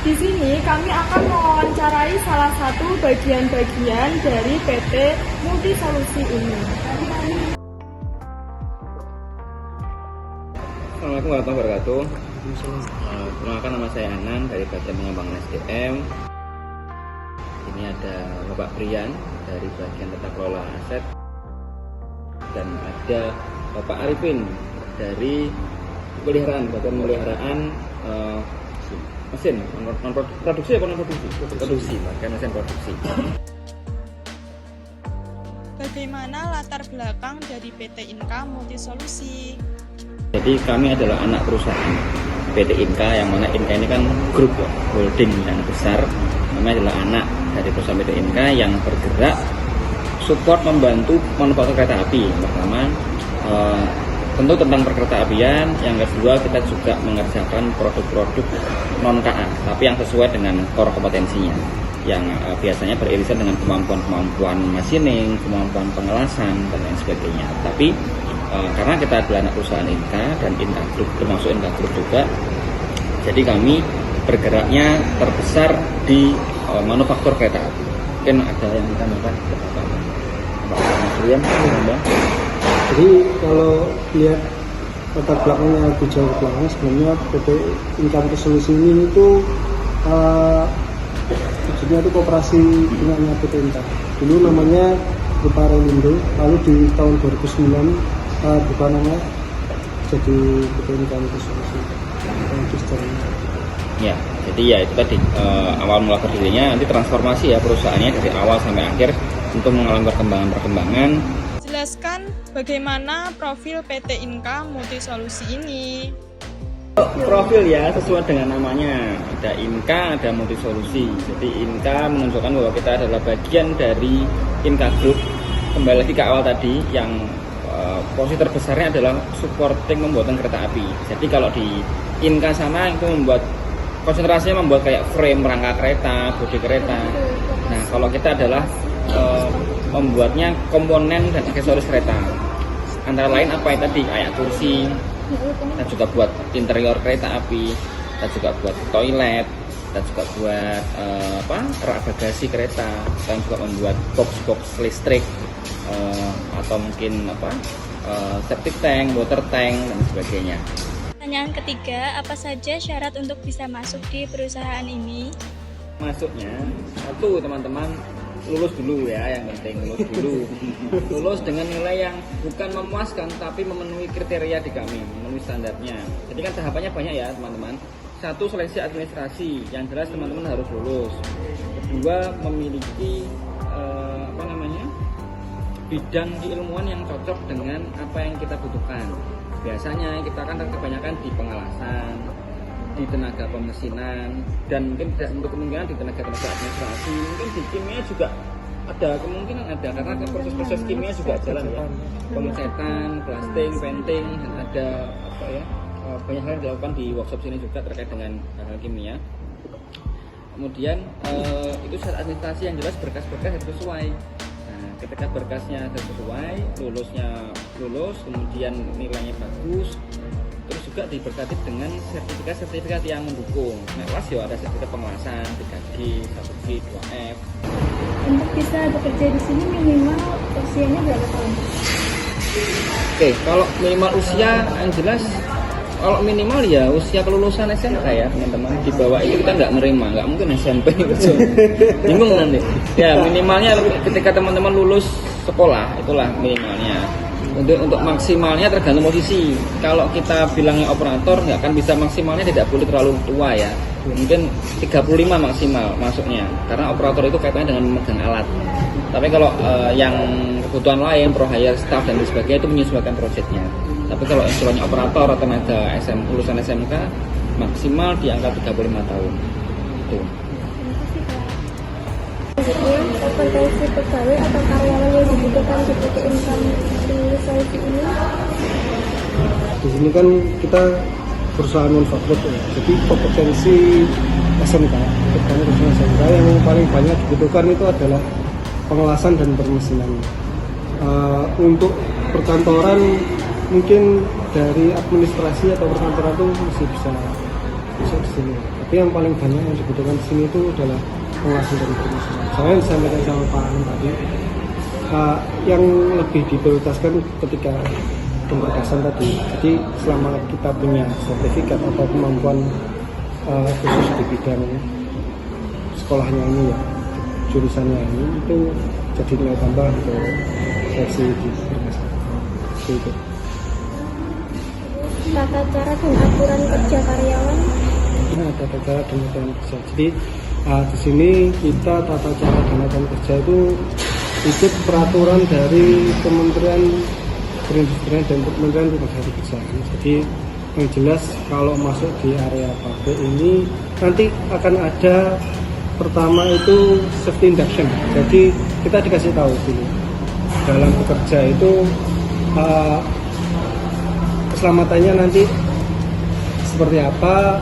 Di sini kami akan mewawancarai salah satu bagian-bagian dari PT Multisolusi ini. Assalamualaikum warahmatullahi wabarakatuh. Perkenalkan, nama saya Anan dari bagian pengembangan SDM. Ini ada Bapak Brian dari bagian tata kelola aset, dan ada Bapak Arifin dari bagian pemeliharaan mesin produksi bagian mesin produksi. Bagaimana latar belakang dari PT Inka Multisolusi? Jadi kami adalah anak perusahaan PT Inka, yang mana Inka ini kan grup holding yang besar. Kami adalah anak dari perusahaan PT Inka yang bergerak support membantu manufaktur kereta api. Pertama, tentu tentang perkereta apian. Yang kedua, kita juga mengerjakan produk-produk non KA, tapi yang sesuai dengan core kompetensinya, yang biasanya beririsan dengan kemampuan machining, kemampuan pengelasan, dan lain sebagainya. Tapi karena kita adalah anak perusahaan Inka dan Inka Group, termasuk Inka Group juga, jadi kami bergeraknya terbesar di manufaktur kereta api. Mungkin ada yang ditambahkan Pak Mas Rian? Jadi kalau lihat latar belakangnya lebih jauh ke belakang, sebenarnya PT Inka Multisolusi ini itu maksudnya itu koperasi punyanya PT Inka. Dulu namanya Grupa Relindo, lalu di tahun 2009 bukan nama jadi PT Inka Multisolusi. Ya, jadi ya itu tadi awal mula berdirinya, nanti transformasi ya perusahaannya dari awal sampai akhir untuk mengalami perkembangan. Jelaskan bagaimana profil PT Inka Multisolusi ini. Profil ya sesuai dengan namanya, ada Inka, ada Multisolusi. Jadi Inka menunjukkan bahwa kita adalah bagian dari Inka Group. Kembali lagi ke awal tadi, yang posisi terbesarnya adalah supporting pembuatan kereta api. Jadi kalau di Inka sana itu konsentrasinya membuat kayak frame rangka kereta, bodi kereta. Nah, kalau kita adalah membuatnya komponen dan aksesoris kereta. Antara lain apa yang tadi, kayak kursi, kita juga buat interior kereta api, kita juga buat toilet, kita juga buat rak bagasi kereta, kita juga membuat box listrik, atau mungkin septic tank, water tank, dan sebagainya. Pertanyaan ketiga, apa saja syarat untuk bisa masuk di perusahaan ini? Masuknya, satu teman-teman, lulus dulu ya, yang penting lulus dulu. Lulus dengan nilai yang bukan memuaskan tapi memenuhi kriteria di kami, memenuhi standarnya. Jadi kan tahapannya banyak ya teman-teman. Satu, seleksi administrasi, yang jelas teman-teman harus lulus. Kedua, memiliki bidang keilmuan yang cocok dengan apa yang kita butuhkan. Biasanya kita kan kebanyakan di pengelasan, di tenaga pemesinan, dan mungkin tidak untuk kemungkinan di tenaga administrasi. Mungkin di kimia juga ada kemungkinan ada, karena proses-proses kimia juga jalan ya, pengecetan, blasting, painting, dan ada banyak hal yang dilakukan di workshop sini juga terkait dengan hal kimia. Kemudian itu syarat administrasi, yang jelas berkas-berkas harus sesuai. Ketika berkasnya sesuai, lulus, kemudian nilainya bagus, terus juga diberkati dengan sertifikat yang mendukung. Nah, ya ada sertifikat pengelasan 3G, 1G, 2F. Untuk bisa bekerja di sini minimal usianya berapa tahun? Oke, kalau minimal usia yang jelas, kalau minimal ya usia kelulusan SMK ya teman-teman. Di bawah itu kita nggak mungkin SMP gitu. Bingung nanti. Ya minimalnya ketika teman-teman lulus sekolah, itulah minimalnya. Untuk maksimalnya tergantung posisi. Kalau kita bilangnya operator, nggak akan bisa maksimalnya, tidak boleh terlalu tua ya. Mungkin 35 maksimal masuknya, karena operator itu kaitannya dengan memegang alat. Tapi kalau yang kebutuhan lain, pro hire, staff dan sebagainya, itu menyesuaikan proyeknya. Tapi kalau istilahnya operator atau tenaga lulusan SMK, maksimal di angka 35 tahun. Itu. Kompetensi pegawai atau karyawan yang dibutuhkan di PT Inka Multisolusi ini? Di sini kan kita perusahaan manufaktur ya. Jadi kompetensi SMK, yang paling banyak dibutuhkan itu adalah pengelasan dan permesinan. Untuk perkantoran mungkin dari administrasi atau perkantoran itu masih bisa di sini. Tapi yang paling banyak yang dibutuhkan di sini itu adalah pengawasan dan permusuhan. Saya disampaikan sama Pak Anam tadi, yang lebih diprioritaskan ketika pemberkasan tadi. Jadi selama kita punya sertifikat atau kemampuan khusus di bidang sekolahnya ini ya, jurusannya ini, itu jadi nilai tambah untuk seleksi di berkasan. Itu. Tata cara dan aturan kerja karyawan. Nah, tata cara dan aturan kerja. Jadi di sini kita tata cara dan aturan kerja itu ikut peraturan dari Kementerian Perindustrian dan Kementerian Tenaga Kerjaan. Jadi yang jelas kalau masuk di area pabrik ini nanti akan ada pertama itu safety induction. Jadi kita dikasih tahu dulu dalam bekerja itu keselamatannya nanti seperti apa,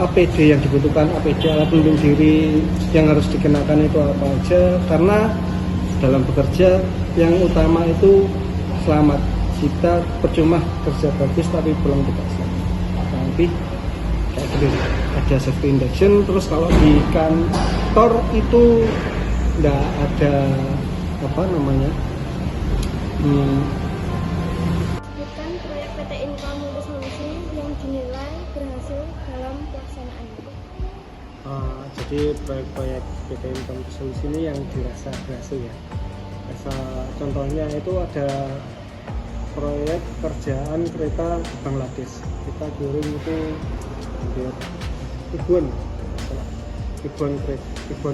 APD yang dibutuhkan, APD alat pelindung diri yang harus dikenakan itu apa aja, karena dalam bekerja yang utama itu selamat. Kita percuma kerja bagus tapi pulang tidak selamat. Nanti kayak gitu ada safety induction. Terus kalau di kantor itu nggak ada apa namanya Bukan proyek PT Inka Multisolusi yang dinilai berhasil dalam pelaksanaannya. Jadi proyek-proyek PT Inka Multisolusi ini yang dirasa berhasil ya. Contohnya itu ada proyek kerjaan kereta di Bangladesh. Kita kirim itu ribuan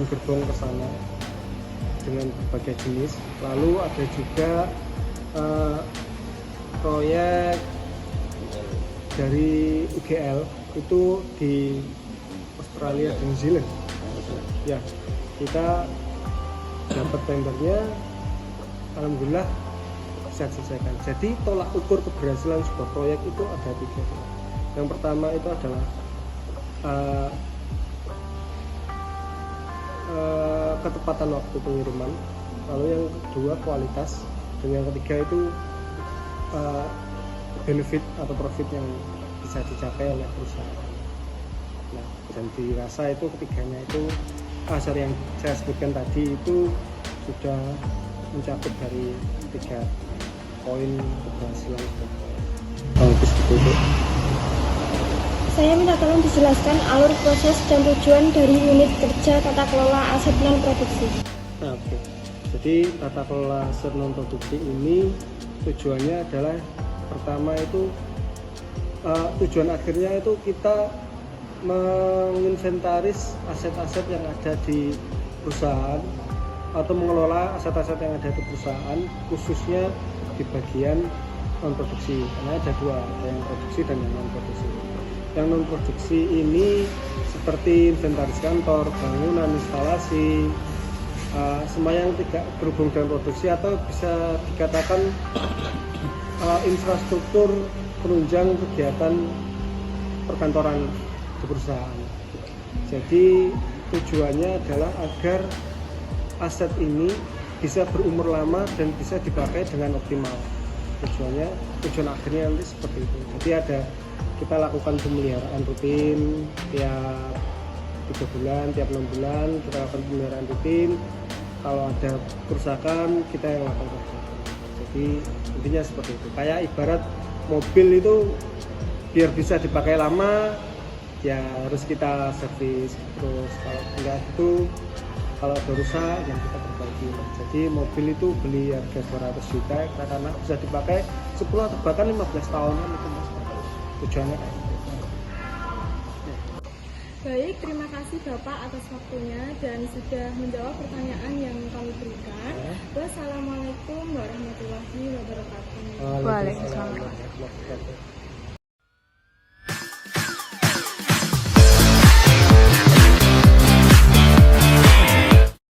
gerbong ke sana dengan berbagai jenis. Lalu ada juga proyek dari UGL itu di Australia dan New Zealand. Ya, kita dapat tendernya, alhamdulillah bisa selesaikan. Jadi tolak ukur keberhasilan sebuah proyek itu ada 3. Yang pertama itu adalah ketepatan waktu pengiriman, lalu yang kedua kualitas, dan yang ketiga itu benefit atau profit yang bisa dicapai oleh perusahaan. Nah, dan dirasa itu ketiganya itu yang saya sebutkan tadi itu sudah mencakup dari 3 poin keberhasilan. Saya minta tolong dijelaskan alur proses dan tujuan dari unit kerja tata kelola aset non produksi. Nah, oke. Jadi tata kelola aset non produksi ini tujuannya adalah pertama itu tujuan akhirnya itu kita menginventaris aset-aset yang ada di perusahaan atau mengelola aset-aset yang ada di perusahaan, khususnya di bagian non produksi. Karena ada 2, ada yang produksi dan yang non produksi. Yang non produksi ini seperti inventaris kantor, bangunan, instalasi, semua yang tidak berhubung dengan produksi atau bisa dikatakan infrastruktur penunjang kegiatan perkantoran di perusahaan. Jadi tujuannya adalah agar aset ini bisa berumur lama dan bisa dipakai dengan optimal. Tujuan akhirnya nanti seperti itu. Jadi kita lakukan pemeliharaan rutin tiap 3 bulan, tiap 6 bulan kita lakukan pemeliharaan rutin. Kalau ada kerusakan kita yang lakukan. Jadi intinya seperti itu. Kayak ibarat mobil itu biar bisa dipakai lama ya harus kita servis terus. Kalau enggak itu, kalau ada rusak yang kita perbaiki. Jadi mobil itu beli harga 200 juta karena bisa dipakai 10 atau bahkan 15 tahunan itu mas. Tujuannya kayak gitu. Baik, terima kasih Bapak atas waktunya dan sudah menjawab pertanyaan yang kami berikan. Wassalamualaikum warahmatullahi wabarakatuh. Waalaikumsalam warahmatullahi wabarakatuh.